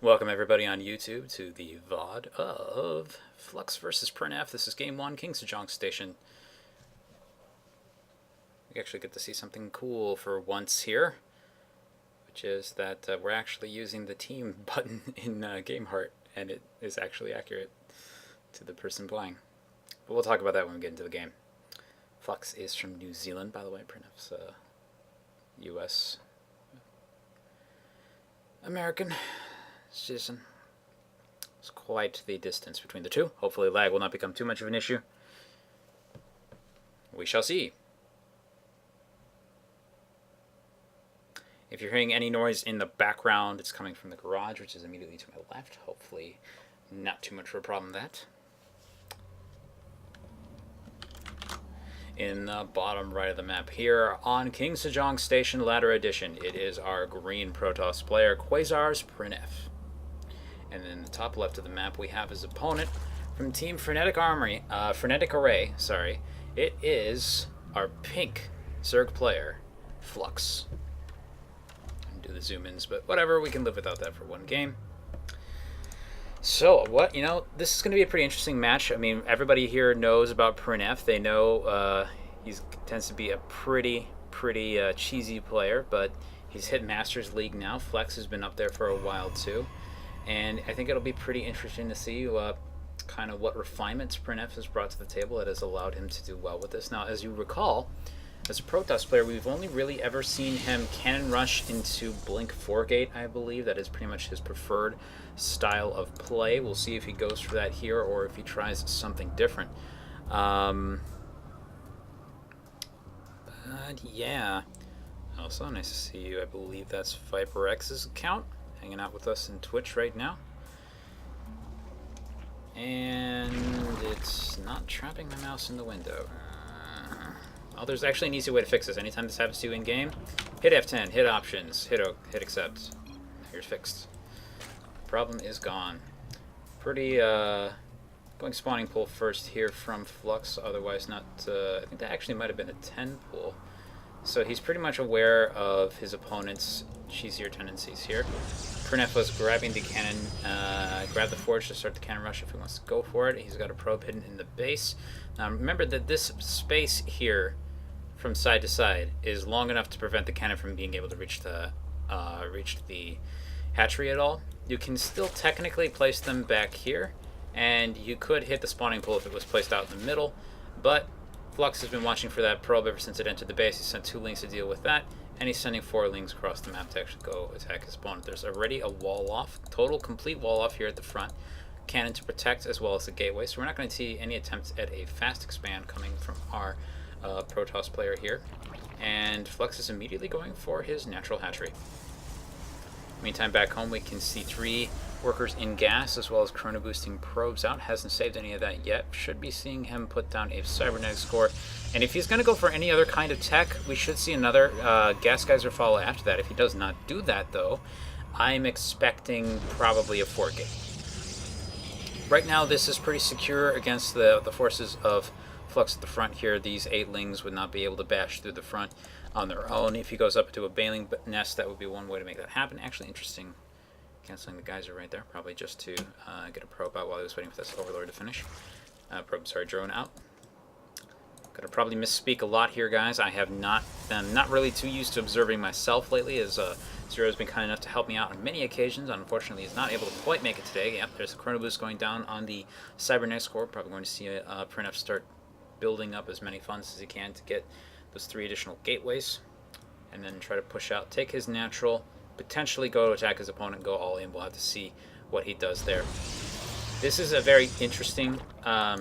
Welcome everybody on YouTube to the VOD of Flux versus Printf. This is Game 1, King's Sejong Station. We actually get to see something cool for once here, which is that we're actually using the team button in GameHeart, and it is actually accurate to the person playing. But we'll talk about that when we get into the game. Flux is from New Zealand, by the way. Printf's US American citizen. It's quite the distance between the two. Hopefully lag will not become too much of an issue. We shall see. If you're hearing any noise in the background, it's coming from the garage, which is immediately to my left. Hopefully not too much of a problem with that. In the bottom right of the map here on King's Sejong Station Ladder Edition, it is our green Protoss player, Quasar's Printf. And in the top left of the map, we have his opponent from Team Frenetic Array. It is our pink Zerg player, Flux. Do the zoom-ins, but whatever, we can live without that for one game. So, this is going to be a pretty interesting match. I mean, everybody here knows about Printf. They know he tends to be a pretty cheesy player, but he's hit Masters League now. Flex has been up there for a while too. And I think it'll be pretty interesting to see kind of what refinements Printf has brought to the table that has allowed him to do well with this. Now, as you recall, as a Protoss player, we've only really ever seen him cannon rush into Blink 4-gate, I believe. That is pretty much his preferred style of play. We'll see if he goes for that here or if he tries something different. But yeah. Also, nice to see you. I believe that's ViperX's account, hanging out with us in Twitch right now. And it's not trapping my mouse in the window. Well, there's actually an easy way to fix this. Anytime this happens to you in game, hit F10, hit options, hit accept. Here's fixed. Problem is gone. Pretty going spawning pool first here from Flux. Otherwise not. I think that actually might have been a 10 pool. So he's pretty much aware of his opponent's cheesier tendencies here. Printf was grabbing the cannon, grab the forge to start the cannon rush if he wants to go for it. He's got a probe hidden in the base. Now remember that this space here from side to side is long enough to prevent the cannon from being able to reach the hatchery at all. You can still technically place them back here, and you could hit the spawning pool if it was placed out in the middle, but Flux has been watching for that probe ever since it entered the base. He sent 2 lings to deal with that, and he's sending 4 lings across the map to actually go attack his opponent. There's already a wall off, total complete wall off here at the front, cannon to protect as well as the gateway, so we're not going to see any attempts at a fast expand coming from our Protoss player here. And Flux is immediately going for his natural hatchery. Meantime, back home we can see 3 workers in gas as well as corona boosting probes out. Hasn't saved any of that yet. Should be seeing him put down a cybernetic score. And if he's going to go for any other kind of tech, we should see another gas geyser follow after that. If he does not do that, though, I'm expecting probably a 4-gate. Right now, this is pretty secure against the forces of Flux at the front here. These 8 lings would not be able to bash through the front on their own. If he goes up to a baling nest, that would be one way to make that happen. Actually, interesting. Canceling the geyser right there, probably just to get a probe out while he was waiting for this overlord to finish. Drone out. Gonna probably misspeak a lot here, guys. I have not really too used to observing myself lately, as Zero has been kind enough to help me out on many occasions. Unfortunately, he's not able to quite make it today. Yep, there's a chrono boost going down on the cybernetic score. Probably going to see Printf start building up as many funds as he can to get those 3 additional gateways, and then try to push out, take his natural, potentially go to attack his opponent, go all in. We'll have to see what he does there. This is a very interesting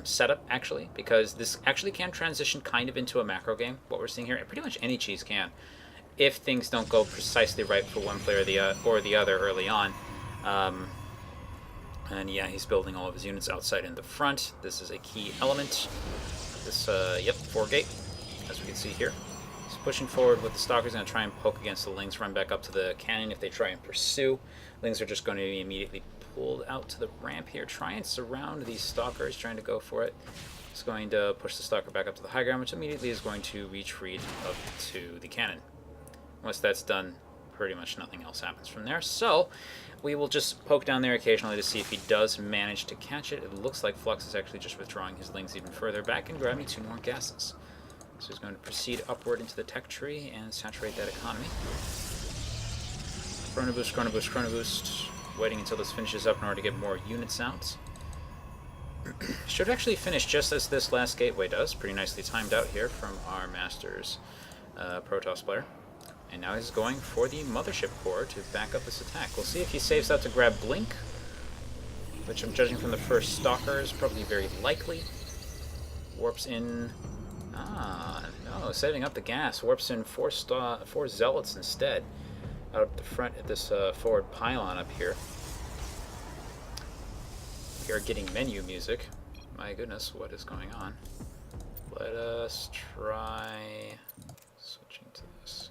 setup, actually, because this actually can transition kind of into a macro game. What we're seeing here, pretty much any cheese can, if things don't go precisely right for one player or the other early on. And yeah, he's building all of his units outside in the front. This is a key element. This, 4-gate, as we can see here. He's pushing forward with the Stalker's going to try and poke against the Lings, run back up to the cannon if they try and pursue. Lings are just going to be immediately pulled out to the ramp here, try and surround these Stalkers, trying to go for it. He's going to push the Stalker back up to the high ground, which immediately is going to retreat up to the cannon. Once that's done, pretty much nothing else happens from there. So we will just poke down there occasionally to see if he does manage to catch it. It looks like Flux is actually just withdrawing his lings even further back and grabbing 2 more gases. So he's going to proceed upward into the tech tree and saturate that economy. Chrono boost, chrono boost, chrono boost. Waiting until this finishes up in order to get more units out. Should actually finish just as this last gateway does. Pretty nicely timed out here from our Masters Protoss player. And now he's going for the Mothership Core to back up this attack. We'll see if he saves out to grab Blink, which I'm judging from the first Stalker is probably very likely. Warps in... no, saving up the gas. Warps in 4 Zealots instead. Out the front at this forward pylon up here. We are getting menu music. My goodness, what is going on? Let us try switching to this.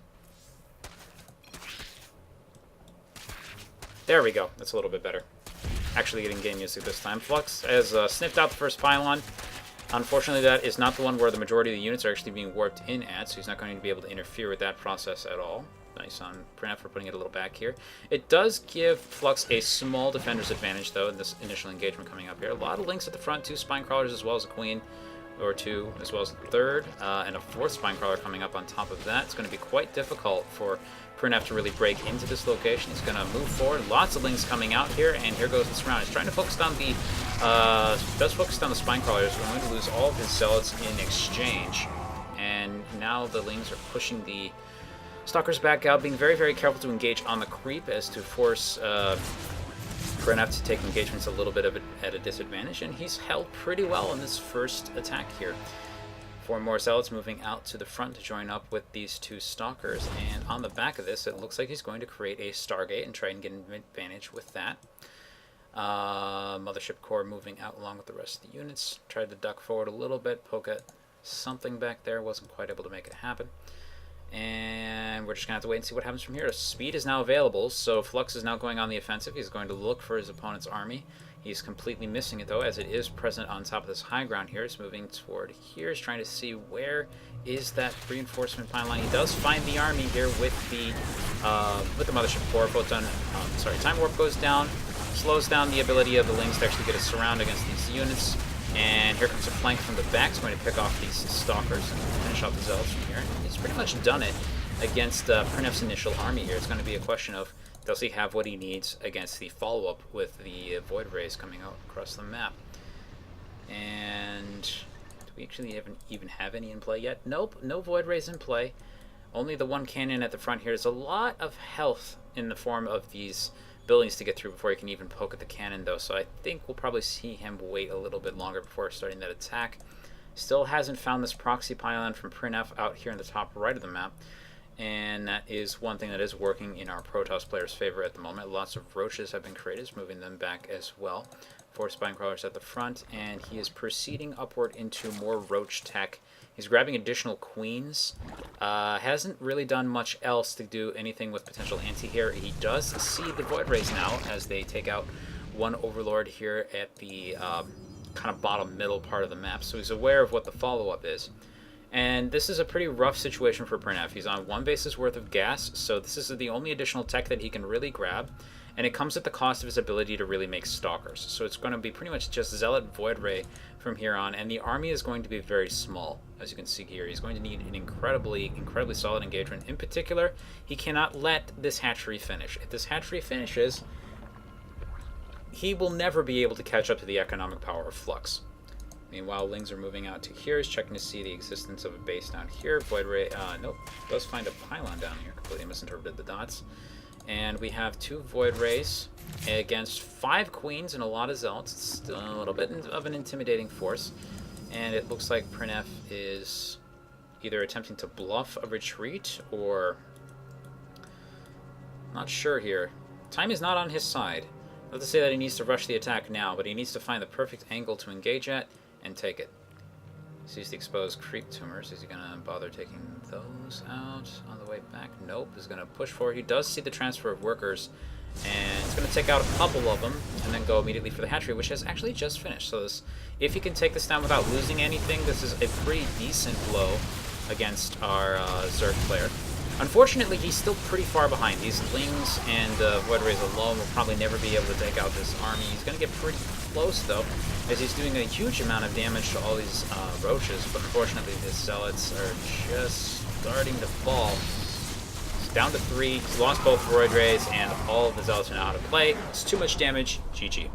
There we go. That's a little bit better. Actually getting game music this time. Flux has sniffed out the first pylon. Unfortunately, that is not the one where the majority of the units are actually being warped in at, so he's not going to be able to interfere with that process at all. Nice on Printf for putting it a little back here. It does give Flux a small defender's advantage, though, in this initial engagement coming up here. A lot of links at the front, 2 spine crawlers as well as a queen, or 2 as well as a third, and a 4th spine crawler coming up on top of that. It's going to be quite difficult for Printf to really break into this location. He's going to move forward. Lots of links coming out here, and here goes this round. He's trying to focus down the the spine crawlers. We're going to lose all of his zealots in exchange, and now the lings are pushing the Stalkers back out, being very, very careful to engage on the creep as to force Printf to take engagements a little bit at a disadvantage, and he's held pretty well in this first attack here. 4 more Zealots moving out to the front to join up with these 2 Stalkers, and on the back of this, it looks like he's going to create a Stargate and try and get an advantage with that. Mothership Core moving out along with the rest of the units. Tried to duck forward a little bit, poke at something back there, wasn't quite able to make it happen. And we're just going to have to wait and see what happens from here. Speed is now available, so Flux is now going on the offensive. He's going to look for his opponent's army. He's completely missing it, though, as it is present on top of this high ground here. He's moving toward here. He's trying to see where is that reinforcement pylon. He does find the army here with the Mothership Core. Time Warp goes down, slows down the ability of the Lings to actually get a surround against these units. And here comes a flank from the back. He's going to pick off these Stalkers and finish off the Zealots from here. And he's pretty much done it against Printf's initial army here. It's going to be a question of, does he have what he needs against the follow-up with the Void Rays coming out across the map? And do we actually even have any in play yet? Nope, no Void Rays in play. Only the 1 cannon at the front here. There's a lot of health in the form of these buildings to get through before he can even poke at the cannon, though, so I think we'll probably see him wait a little bit longer before starting that attack. Still hasn't found this proxy pylon from Printf out here in the top right of the map, and that is one thing that is working in our Protoss players' favor at the moment. Lots of roaches have been created, moving them back as well. 4 spine crawlers at the front, and he is proceeding upward into more roach tech. He's grabbing additional queens. Hasn't really done much else to do anything with potential anti-air. He does see the Void Rays now as they take out 1 Overlord here at the kind of bottom middle part of the map. So he's aware of what the follow-up is. And this is a pretty rough situation for Printf. He's on 1 base's worth of gas, so this is the only additional tech that he can really grab. And it comes at the cost of his ability to really make Stalkers. So it's going to be pretty much just Zealot Void Ray from here on, and the army is going to be very small, as you can see here. He's going to need an incredibly solid engagement. In particular, he cannot let this hatchery finish. If this hatchery finishes, he will never be able to catch up to the economic power of Flux. Meanwhile, Lings are moving out to here. He's checking to see the existence of a base down here. Void Ray, nope, does find a pylon down here. Completely misinterpreted the dots. And we have 2 Void Rays against 5 Queens and a lot of Zealots. It's still a little bit of an intimidating force. And it looks like Printf is either attempting to bluff a retreat or... not sure here. Time is not on his side. Not to say that he needs to rush the attack now, but he needs to find the perfect angle to engage at and take it. Sees the exposed creep tumors. Is he going to bother taking those out on the way back? Nope. He's going to push forward. He does see the transfer of workers, and he's going to take out a couple of them and then go immediately for the hatchery, which has actually just finished. So this, if he can take this down without losing anything, this is a pretty decent blow against our Zerg player. Unfortunately, he's still pretty far behind. These Lings and Void Rays alone will probably never be able to take out this army. He's going to get pretty close, though, as he's doing a huge amount of damage to all these Roaches, but unfortunately his Zealots are just starting to fall. He's down to 3. He's lost both Void Rays, and all of the Zealots are now out of play. It's too much damage. GG.